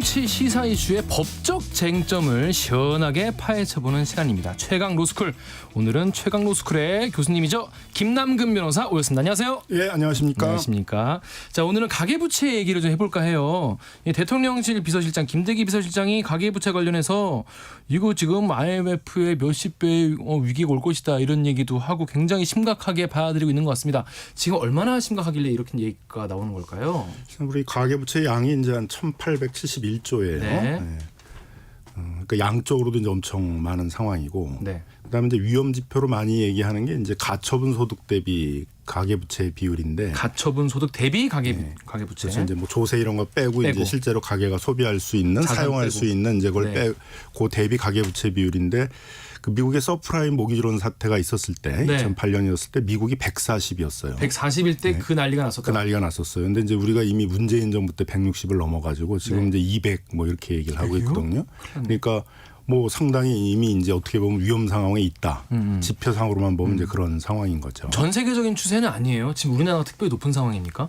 정치 시사 이슈의 법적 쟁점을 시원하게 파헤쳐보는 시간입니다. 최강 로스쿨. 오늘은 최강 로스쿨의 교수님이죠. 김남근 변호사 오셨습니다. 안녕하세요. 예, 안녕하십니까. 안녕하십니까. 자, 오늘은 가계부채 얘기를 좀 해볼까 해요. 대통령실 비서실장 김대기 비서실장이 가계부채 관련해서 이거 지금 IMF의 몇십 배의 위기가 올 것이다 이런 얘기도 하고 굉장히 심각하게 받아들이고 있는 것 같습니다. 지금 얼마나 심각하길래 이렇게 얘기가 나오는 걸까요? 우리 가계부채 양이 이제 한 1,871조예요. 네. 그러니까 양쪽으로도 이제 엄청 많은 상황이고, 네. 그다음에 이제 위험 지표로 많이 얘기하는 게 이제 가처분 소득 대비 가계부채 비율인데, 가처분 소득 대비 가계부채. 그래서 이제 뭐 조세 이런 거 빼고 이제 실제로 가계가 소비할 수 있는, 사용할 빼고. 수 있는 이제 그걸 네. 그 대비 가계부채 비율인데. 그 미국의 서프라임 모기지론 사태가 있었을 때, 네. 2008년이었을 때 미국이 140이었어요. 140일 때 그 난리가 났었다. 그 난리가 났었어요. 근데 이제 우리가 이미 문재인 정부 때 160을 넘어가지고 지금 네. 이제 200 뭐 이렇게 얘기를 하고 있거든요. 그러니까 뭐 상당히 이미 이제 어떻게 보면 위험 상황에 있다. 지표상으로만 보면 이제 그런 상황인 거죠. 전 세계적인 추세는 아니에요. 지금 우리나라가 특별히 높은 상황입니까?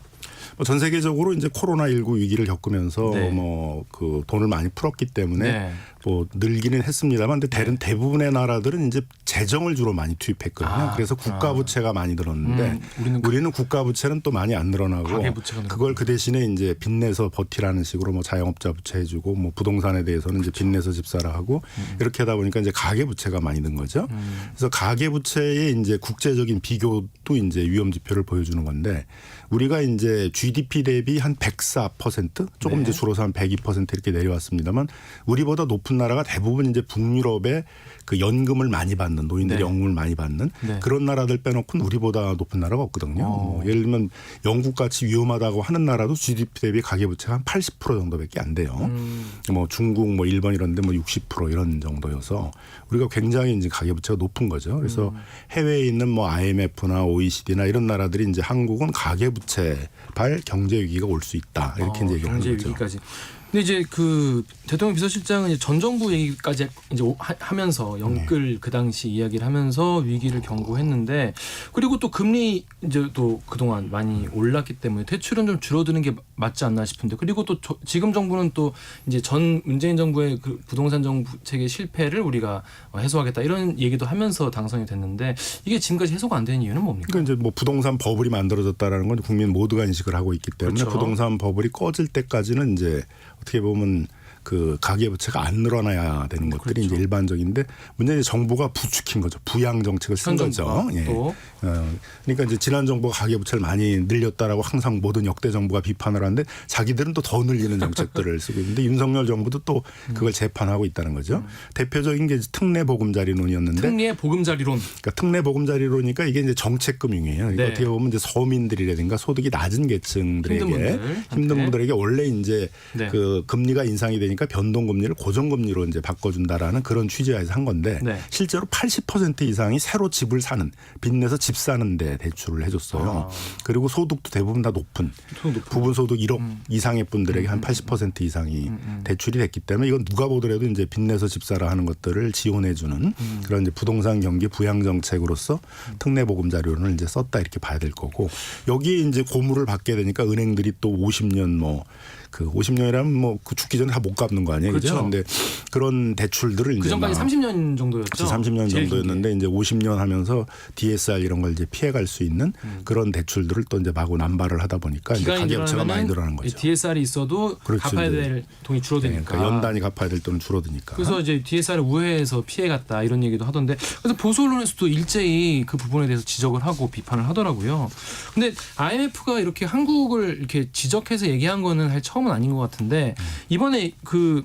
전 세계적으로 이제 코로나19 위기를 겪으면서 네. 뭐 그 돈을 많이 풀었기 때문에 네. 뭐 늘기는 했습니다만, 근데 대부분의 나라들은 이제 재정을 주로 많이 투입했거든요. 그래서 국가 부채가 많이 늘었는데 우리는 국가 부채는 또 많이 안 늘어나고 가계부채가 그걸 그 대신에 이제 빚내서 버티라는 식으로 뭐 자영업자 부채 해주고 뭐 부동산에 대해서는 이제 빚내서 집사라 하고 이렇게 하다 보니까 이제 가계 부채가 많이 는 거죠. 그래서 가계 부채의 이제 국제적인 비교도 이제 위험 지표를 보여주는 건데, 우리가 이제 GDP 대비 한 104% 조금 네. 이제 줄어서 한 102% 이렇게 내려왔습니다만, 우리보다 높은 나라가 대부분 이제 북유럽의 그 연금을 많이 받는, 노인들이 네. 연금을 많이 받는 네. 그런 나라들 빼놓고는 우리보다 높은 나라가 없거든요. 뭐 예를 들면 영국 같이 위험하다고 하는 나라도 GDP 대비 가계부채가 한 80% 정도밖에 안 돼요. 뭐 중국, 뭐 일본 이런데 뭐 60% 이런 정도여서 우리가 굉장히 이제 가계부채가 높은 거죠. 그래서 해외에 있는 뭐 IMF나 OECD나 이런 나라들이 이제 한국은 가계부채 발 경제 위기가 올 수 있다 이렇게 이제 얘기를 하는 경제 거죠. 위기까지. 근데 이제 그 대통령 비서실장은 이제 전 정부 얘기까지 이제 하면서 영끌 그 당시 이야기를 하면서 위기를 경고했는데, 그리고 또 금리 이제 또 그동안 많이 올랐기 때문에 대출은 좀 줄어드는 게 맞지 않나 싶은데, 그리고 또 지금 정부는 또 이제 전 문재인 정부의 그 부동산 정책의 실패를 우리가 해소하겠다 이런 얘기도 하면서 당선이 됐는데, 이게 지금까지 해소가 안 된 이유는 뭡니까? 그러니까 이제 뭐 부동산 버블이 만들어졌다라는 건 국민 모두가 인식을 하고 있기 때문에, 그렇죠. 부동산 버블이 꺼질 때까지는 이제 어떻게 보면 그 가계부채가 안 늘어나야 되는 것들이 그렇죠. 이제 일반적인데, 문제는 정부가 부추긴 거죠. 부양 정책을 쓴 거죠. 예. 그러니까 이제 지난 정부가 가계부채를 많이 늘렸다라고 항상 모든 역대 정부가 비판을 하는데, 자기들은 또 더 늘리는 정책들을 쓰고 있는데, 윤석열 정부도 또 그걸 재판하고 있다는 거죠. 대표적인 게 특례 보금자리론이었는데, 특례 보금자리론. 그러니까 특례 보금자리론이니까 이게 이제 정책금융이에요. 그러니까 네. 어떻게 보면 이제 서민들이라든가 소득이 낮은 계층들에게 힘든 분들에게 원래 이제 네. 그 금리가 인상이 되니까 변동금리를 고정금리로 이제 바꿔준다라는 그런 취지에서 한 건데, 네. 실제로 80% 이상이 새로 집을 사는, 빚내서 집 사는데 대출을 해줬어요. 그리고 소득도 대부분 다 높은 부분 소득 1억 이상의 분들에게 한 80% 이상이 대출이 됐기 때문에, 이건 누가 보더라도 이제 빚내서 집 사라 하는 것들을 지원해주는 그런 이제 부동산 경기 부양 정책으로서 특례 보금자리론을 이제 썼다 이렇게 봐야 될 거고, 여기에 이제 고물을 받게 되니까 은행들이 또 50년 뭐 그 50년이라면 뭐 그 죽기 전에 다 못 갚는 거 아니에요, 그렇죠? 그런데 그런 대출들을 그 전까지 30년 정도였죠. 30년 정도였는데 이제 50년 하면서 DSR 이런 걸 이제 피해갈 수 있는 그런 대출들을 또 이제 마구 남발을 하다 보니까 이제 가계부채가 많이 늘어나는 거죠. DSR이 있어도 그렇죠, 갚아야 될 돈이 줄어드니까. 그러니까 연단위 갚아야 될 돈은 줄어드니까. 그래서 이제 DSR을 우회해서 피해갔다 이런 얘기도 하던데, 그래서 보수 언론에서도 일제히 그 부분에 대해서 지적을 하고 비판을 하더라고요. 근데 IMF가 이렇게 한국을 이렇게 지적해서 얘기한 거는 사실 처음은 아닌 것 같은데, 이번에 그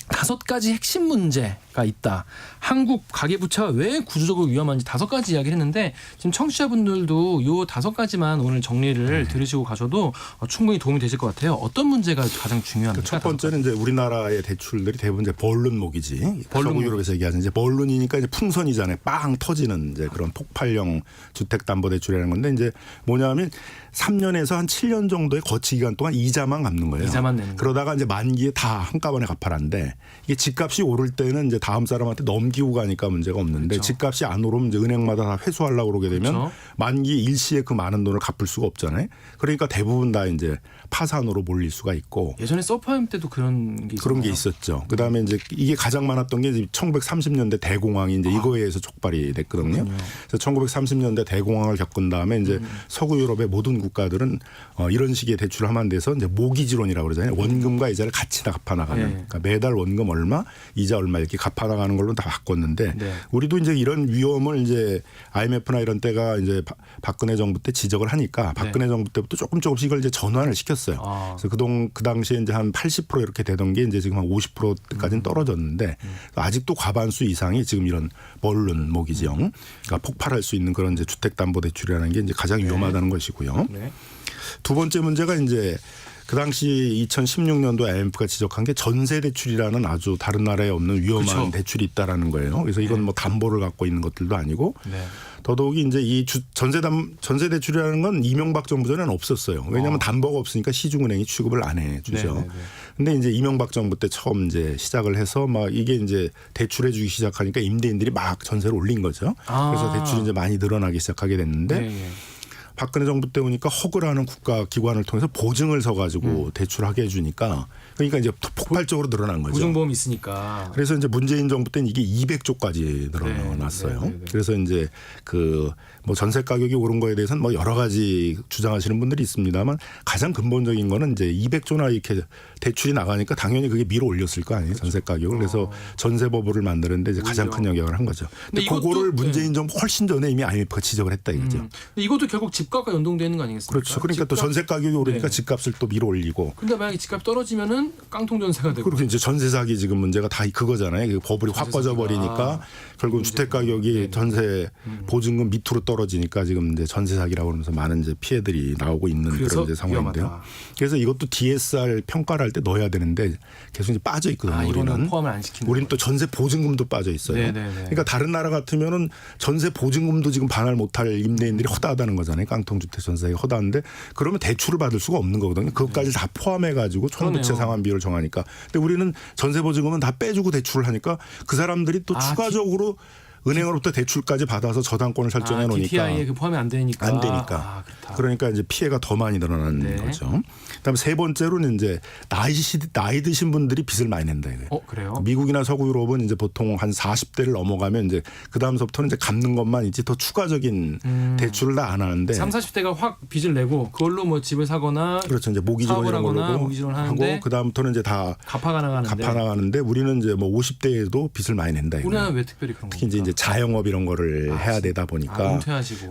5가지 핵심 문제가 있다. 한국 가계부채가 왜 구조적으로 위험한지 5가지 이야기를 했는데, 지금 청취자분들도 요 5가지만 오늘 정리를 들으시고 가셔도 충분히 도움이 되실 것 같아요. 어떤 문제가 가장 중요합니까? 첫 번째는 이제 우리나라의 대출들이 대부분 이제 벌룬목이지. 서구 유럽에서 얘기하는 이제 벌룬이니까 이제 풍선이잖아요. 빵 터지는 이제 그런 폭발형 주택담보대출이라는 건데, 이제 뭐냐면 3년에서 한 7년 정도의 거치 기간 동안 이자만 갚는 거예요. 이자만 내는 그러다가 이제 만기에 다 한꺼번에 갚아라는데, 이게 집값이 오를 때는 이제 다음 사람한테 넘기고 가니까 문제가 없는데 그렇죠. 집값이 안 오르면 이제 은행마다 다 회수하려고 그러게 되면 그렇죠. 만기 일시에 그 많은 돈을 갚을 수가 없잖아요. 그러니까 대부분 다 이제 파산으로 몰릴 수가 있고. 예전에 서프라임 때도 그런 게 있었나요? 그런 게 있었죠. 그다음에 이제 이게 가장 많았던 게 1930년대 대공황이 이제 이거에 의해서 촉발이 됐거든요. 그래서 1930년대 대공황을 겪은 다음에 이제 서구 유럽의 모든 국가들은 이런 식의 대출을 하면 안 돼서 이제 모기지론이라고 그러잖아요. 원금과 이자를 같이 다 갚아나가는. 네. 그러니까 매달 원금 얼마, 이자 얼마 이렇게 갚아나가는 걸로 다 바꿨는데 네. 우리도 이제 이런 위험을 이제 IMF나 이런 때가 이제 박근혜 정부 때 지적을 하니까 박근혜 정부 때부터 조금씩 이걸 이제 전환을 시켰어요. 그래서 그 당시에 이제 한 80% 이렇게 되던 게 이제 지금 한 50%까지는 떨어졌는데 아직도 과반수 이상이 지금 이런 벌룬 모기지형, 그러니까 폭발할 수 있는 그런 이제 주택담보대출이라는 게 이제 가장 위험하다는 것이고요. 네. 두 번째 문제가 이제 그 당시 2016년도 IMF가 지적한 게 전세 대출이라는 아주 다른 나라에 없는 위험한 그렇죠. 대출이 있다라는 거예요. 그래서 이건 뭐 담보를 갖고 있는 것들도 아니고 네. 더더욱이 이제 이 전세 대출이라는 건 이명박 정부 전에는 없었어요. 왜냐하면 담보가 없으니까 시중은행이 취급을 안 해주죠. 근데 이제 이명박 정부 때 처음 이제 시작을 해서 막 이게 이제 대출해 주기 시작하니까 임대인들이 막 전세를 올린 거죠. 그래서 대출이 이제 많이 늘어나기 시작하게 됐는데 네. 박근혜 정부 때 오니까 허그라는 국가 기관을 통해서 보증을 서가지고 대출하게 해주니까 그러니까 이제 폭발적으로 늘어난 거죠. 보증보험이 있으니까. 그래서 이제 문재인 정부 때는 이게 200조까지 늘어났어요. 네. 그래서 이제 그 뭐 전세 가격이 오른 거에 대해서는 뭐 여러 가지 주장하시는 분들이 있습니다만 가장 근본적인 거는 이제 200조나 이렇게 대출이 나가니까 당연히 그게 밀어 올렸을 거 아니에요. 전세 가격을. 그래서 전세법을 만드는데 이제 가장 큰 영향을 한 거죠. 근데 그거를 문재인 정부 훨씬 전에 이미 IMF가 지적을 했다 이거죠. 근데 이것도 결국 집값과 연동되는 거 아니겠습니까? 그렇죠. 그러니까 또 전세 가격이 오르니까 집값을 또 밀어 올리고. 근데 만약에 집값 떨어지면은 깡통 전세가 되고. 그리고 이제 전세 사기 지금 문제가 다 그거잖아요. 그 버블이 확 꺼져 버리니까 결국 주택 가격이 전세 보증금 밑으로 떨어지니까 지금 이제 전세 사기라고 그러면서 많은 이제 피해들이 나오고 있는 그런 이제 상황인데요. 위험하다. 그래서 이것도 DSR 평가를 할 때 넣어야 되는데 계속 이제 빠져 있거든요. 이거는 우리는 포함을 안 시키는. 우리는 또 전세 보증금도 빠져 있어요. 그러니까 다른 나라 같으면은 전세 보증금도 지금 반환 못할 임대인들이 허다하다는 거잖아요. 깡통주택 전세가 허다한데 그러면 대출을 받을 수가 없는 거거든요. 그것까지 다 포함해 가지고 총부채 상환 비율을 정하니까. 근데 우리는 전세 보증금은 다 빼주고 대출을 하니까 그 사람들이 또 추가적으로 은행으로부터 대출까지 받아서 저당권을 설정해 놓으니까 DTI에 그 포함이 안 되니까. 안 되니까. 그러니까 이제 피해가 더 많이 늘어나는 거죠. 그다음에 세 번째로는 이제 나이 드신 분들이 빚을 많이 낸다 이거예요. 그래요? 미국이나 서구 유럽은 이제 보통 한 40대를 넘어가면 이제 그 다음서부터는 이제 갚는 것만 있지 더 추가적인 대출을 다 안 하는데 30, 40대가 확 빚을 내고 그걸로 뭐 집을 사거나 그렇죠. 이제 모기지론 이런 걸로 하고 그 다음부터는 이제 다 갚아나가는데 우리는 이제 뭐 50대에도 빚을 많이 낸다 이거예요. 우리나라 왜 특별히 그런 거예요? 특히 이제 자영업 이런 거를 해야 되다 보니까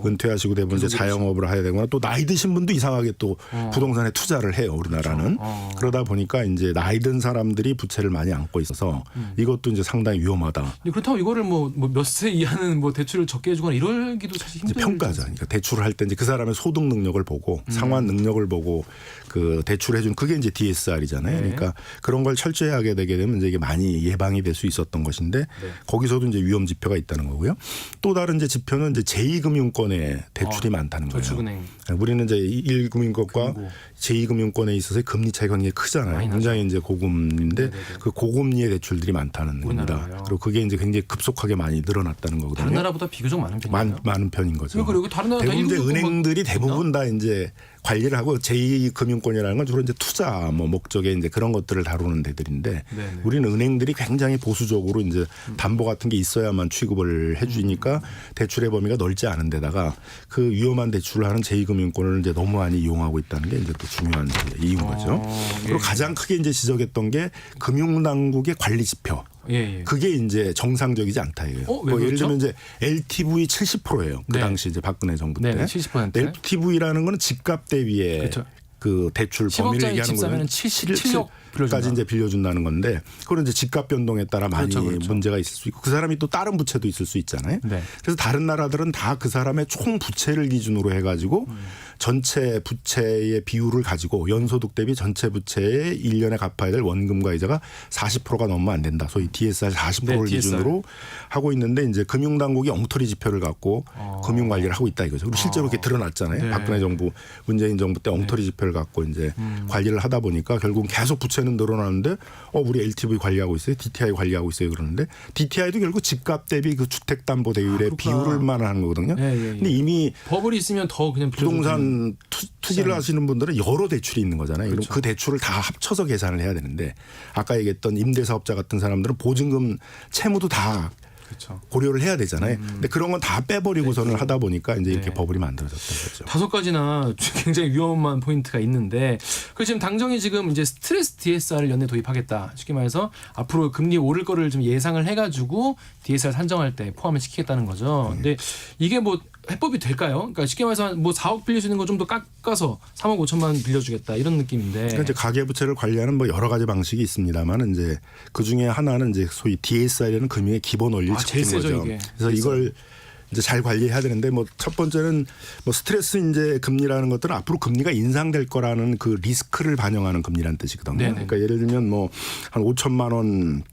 은퇴하시고 대부분 이제 자영업을 해야 되거나 또 나이 드신 분도 이상하게 또 부동산에 투자를 해요. 우리나라는. 그러다 보니까 이제 나이 든 사람들이 부채를 많이 안고 있어서 이것도 이제 상당히 위험하다. 그렇다고 이거를 뭐 몇 세 이하는 뭐 대출을 적게 해주거나 이러기도 사실 힘들죠. 평가죠. 그러니까 대출을 할 때 이제 그 사람의 소득 능력을 보고 상환 능력을 보고 그 대출해준 그게 이제 DSR이잖아요. 그러니까 그런 걸 철저히 하게 되게 되면 이제 이게 많이 예방이 될 수 있었던 것인데 거기서도 이제 위험 지표가 있다는 거고요. 또 다른 이제 지표는 이제 제2금융권에 대출이 많다는 거예요. 저축은행. 우리는 이제 1금융권과 제2금융권에 있어서의 금리 차이가 굉장히 크잖아요. 굉장히 이제 고금리인데 그 고금리의 대출들이 많다는 겁니다. 그리고 그게 이제 굉장히 급속하게 많이 늘어났다는 거거든요. 다른 나라보다 비교적 많은 편이에요. 많은 편인 거죠. 그리고 다른 나라 대부분 이제 은행들이 대부분 다 이제 관리를 하고 제2금융권이라는 건 주로 이제 투자 뭐 목적의 이제 그런 것들을 다루는 데들인데 우리는 은행들이 굉장히 보수적으로 이제 담보 같은 게 있어야만 취급을 해주니까 대출의 범위가 넓지 않은 데다가 그 위험한 대출을 하는 제2금융권을 이제 너무 많이 이용하고 있다는 게 이제 또 중요한 이유인 거죠. 그리고 가장 크게 이제 지적했던 게 금융당국의 관리 지표. 그게 이제 정상적이지 않다 이거예요. 뭐 예를 들면 이제 LTV 70%예요. 그 당시 이제 박근혜 정부 때. 70%. LTV라는 거는 집값 대비의 그 대출 범위를 얘기하는 거는 7억까지 이제 빌려준다는 건데 그건 이제 집값 변동에 따라 많이 문제가 있을 수 있고 그 사람이 또 다른 부채도 있을 수 있잖아요. 그래서 다른 나라들은 다 그 사람의 총 부채를 기준으로 해가지고 전체 부채의 비율을 가지고 연소득 대비 전체 부채의 1년에 갚아야 될 원금과 이자가 40%가 넘으면 안 된다. 소위 DSR 40%를 기준으로 하고 있는데 이제 금융당국이 엉터리 지표를 갖고 금융 관리를 하고 있다 이거죠. 그리고 실제로 그렇게 드러났잖아요. 박근혜 정부, 문재인 정부 때 엉터리 지표를 갖고 이제 관리를 하다 보니까 결국 계속 부채는 늘어나는데 우리 LTV 관리하고 있어요, DTI 관리하고 있어요 그러는데 DTI도 결국 집값 대비 그 주택담보대출의 비율을만 하는 거거든요. 근데 이미 버블이 있으면 더 그냥 부동산 투기를 하시는 분들은 여러 대출이 있는 거잖아요. 그럼 그 대출을 다 합쳐서 계산을 해야 되는데 아까 얘기했던 임대사업자 같은 사람들은 보증금 채무도 다 그렇죠. 고려를 해야 되잖아요. 근데 그런 건 다 빼버리고선을 하다 보니까 이제 이렇게 버블이 만들어졌던 거죠. 5가지나 굉장히 위험한 포인트가 있는데 그 지금 당정이 지금 이제 스트레스 DSR을 연내 도입하겠다. 쉽게 말해서 앞으로 금리 오를 거를 좀 예상을 해가지고 DSR 산정할 때 포함을 시키겠다는 거죠. 근데 이게 뭐 해법이 될까요? 그러니까 쉽게 말해서 뭐 4억 빌릴 수 있는 거 좀 더 깎아서 3억 5천만 빌려주겠다 이런 느낌인데. 그러니까 이제 가계부채를 관리하는 뭐 여러 가지 방식이 있습니다만 이제 그 중에 하나는 이제 소위 DSR이라는 금융의 기본 원리를 지키는 거죠. 이게. 그래서 이걸 이제 잘 관리해야 되는데 뭐 첫 번째는 뭐 스트레스 이제 금리라는 것들은 앞으로 금리가 인상될 거라는 그 리스크를 반영하는 금리라는 뜻이거든요. 네네. 그러니까 예를 들면 뭐 한 5천만 원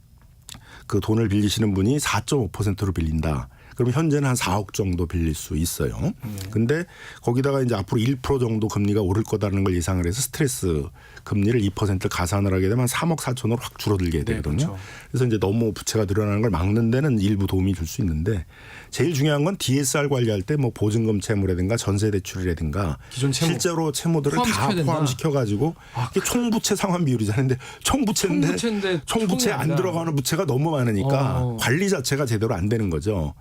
그 돈을 빌리시는 분이 4.5%로 빌린다. 그러면 현재는 한 4억 정도 빌릴 수 있어요. 근데 거기다가 이제 앞으로 1% 정도 금리가 오를 거다라는 걸 예상을 해서 스트레스 금리를 2% 가산을 하게 되면 3억 4천으로 확 줄어들게 되거든요. 그렇죠. 그래서 이제 너무 부채가 늘어나는 걸 막는 데는 일부 도움이 줄 수 있는데 제일 중요한 건 DSR 관리할 때 뭐 보증금 채무라든가 전세 대출이라든가 기존 채무. 실제로 채무들을 다 포함시켜 가지고 이게 총부채 상환 비율이잖아요. 근데 총부채인데 총부채 안 들어가는 부채가 너무 많으니까 관리 자체가 제대로 안 되는 거죠.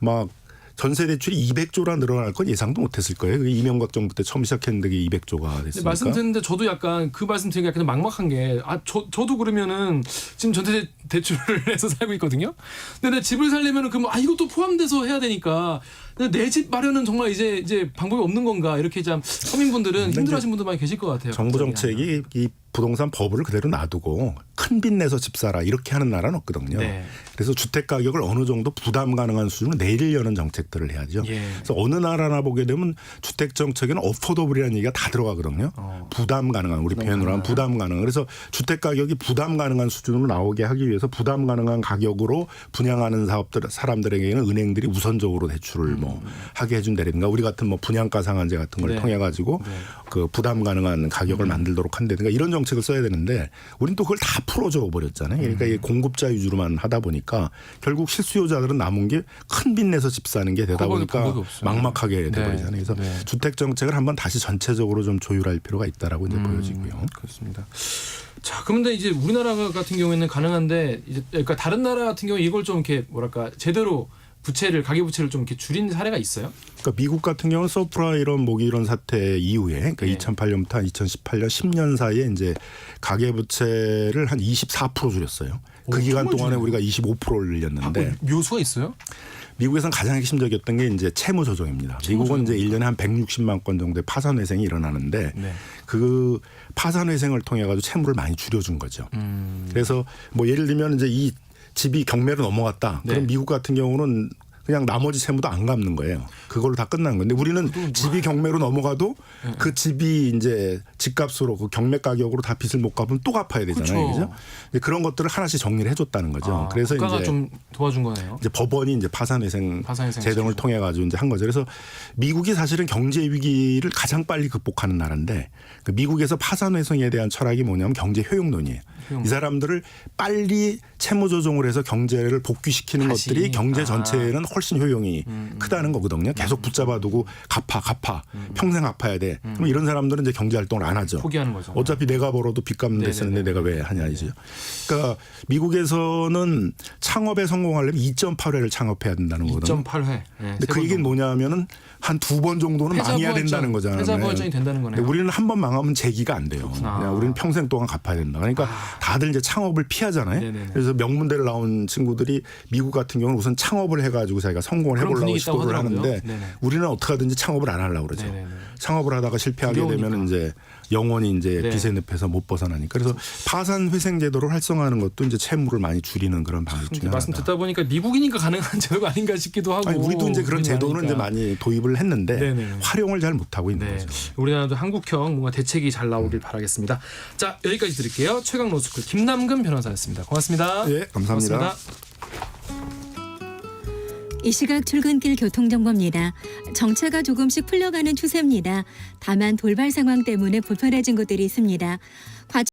막 전세 대출이 200조라 늘어날 건 예상도 못했을 거예요. 이명박 정부 때 처음 시작했는데 그게 200조가 됐으니까. 말씀 듣는데 저도 약간 그 말씀 드리기가 약간 막막한 게 저도 그러면은 지금 전세 대출을 해서 살고 있거든요. 근데 내 집을 살려면은 그럼 이것도 포함돼서 해야 되니까 내 집 마련은 정말 이제 방법이 없는 건가 이렇게 참 서민분들은 힘들어하시는 분들 많이 계실 것 같아요. 정부 정책이 이 부동산 버블을 그대로 놔두고 큰 빚 내서 집 사라 이렇게 하는 나라는 없거든요. 네. 그래서 주택 가격을 어느 정도 부담 가능한 수준으로 내리려는 정책들을 해야죠. 그래서 어느 나라나 보게 되면 주택 정책에는 어포더블이라는 얘기가 다 들어가거든요. 부담 가능한 우리 표현으로 하면 부담 가능. 그래서 주택 가격이 부담 가능한 수준으로 나오게 하기 위해서 부담 가능한 가격으로 분양하는 사람들에게는 은행들이 우선적으로 대출을 뭐 하게 해준다든가 우리 같은 뭐 분양가 상한제 같은 걸 통해 가지고 그 부담 가능한 가격을 만들도록 한다든가 이런 정책을 써야 되는데 우리는 또 그걸 다 풀어줘 버렸잖아요. 그러니까 이게 공급자 위주로만 하다 보니까 결국 실수요자들은 남은 게 큰 빚 내서 집 사는 게 되다 보니까 막막하게 돼버리잖아요. 그래서 주택 정책을 한번 다시 전체적으로 좀 조율할 필요가 있다라고 이제 보여지고요. 그렇습니다. 자, 그런데 이제 우리나라 같은 경우에는 가능한데 이제 그러니까 다른 나라 같은 경우 이걸 좀 이렇게 뭐랄까 제대로 가계 부채를 좀 이렇게 줄인 사례가 있어요? 그러니까 미국 같은 경우는 서프라이런 모기 이런 사태 이후에 그러니까 2008년부터 한 2018년 10년 사이에 이제 가계 부채를 한 24% 줄였어요. 그 기간 동안에 우리가 25%를 늘렸는데 묘수가 있어요? 미국에서는 가장 핵심적이었던 게 이제 채무 조정입니다. 미국은 이제 1년에 한 160만 건 정도의 파산 회생이 일어나는데 그 파산 회생을 통해 가지고 채무를 많이 줄여준 거죠. 그래서 뭐 예를 들면 이제 이 집이 경매로 넘어갔다. 그럼 미국 같은 경우는 그냥 나머지 채무도 안 갚는 거예요. 그걸로 다 끝난 건데 우리는 집이 경매로 넘어가도 그 집이 이제 집값으로 그 경매 가격으로 다 빚을 못 갚으면 또 갚아야 되잖아요. 그렇죠? 그런 것들을 하나씩 정리를 해줬다는 거죠. 그래서 국가가 이제 좀 도와준 거네요. 이제 법원이 이제 파산회생 제정을 통해 가지고 이제 한 거죠. 그래서 미국이 사실은 경제 위기를 가장 빨리 극복하는 나라인데 그 미국에서 파산회생에 대한 철학이 뭐냐면 경제 효용론이에요. 이 사람들을 빨리 채무 조정을 해서 경제를 복귀시키는 것들이 경제 전체에는 훨씬 효용이 크다는 거거든요. 계속 붙잡아두고 갚아 평생 갚아야 돼. 그럼 이런 사람들은 이제 경제 활동을 안 하죠. 포기하는 거죠. 어차피 내가 벌어도 빚 갚는 데 쓰는데 내가 왜 하냐 이죠. 그러니까 미국에서는 창업에 성공하려면 2.8회를 창업해야 된다는 거거든요. 2.8회. 근데 그 얘기는 뭐냐면은 한 2번 정도는 망해야 된다는 거잖아요. 회사 부활전이 된다는 거네요. 우리는 한 번 망하면 재기가 안 돼요. 그냥 우리는 평생 동안 갚아야 된다. 그러니까 다들 이제 창업을 피하잖아요. 그래서 명문대를 나온 친구들이 미국 같은 경우는 우선 창업을 해가지고 자기가 성공을 해보려고 시도를 하는데 우리는 어떻게 하든지 창업을 안 하려고 그러죠. 창업을 하다가 실패하게 되면 이제 영원히 이제 빚의 늪에서 못 벗어나니까. 그래서 파산 회생 제도를 활성화하는 것도 이제 채무를 많이 줄이는 그런 방식 중에 하나다. 말씀 듣다 보니까 미국이니까 가능한 제도가 아닌가 싶기도 하고. 아니, 우리도 이제 그런 제도는 이제 많이 도입을 했는데 활용을 잘 못하고 있는 거죠. 우리나라도 한국형 뭔가 대책이 잘 나오길 바라겠습니다. 자, 여기까지 드릴게요. 최강 로스쿨 김남근 변호사였습니다. 고맙습니다. 예, 감사합니다. 고맙습니다. 이 시각 출근길 교통정보입니다. 정체가 조금씩 풀려가는 추세입니다. 다만 돌발 상황 때문에 불편해진 곳들이 있습니다.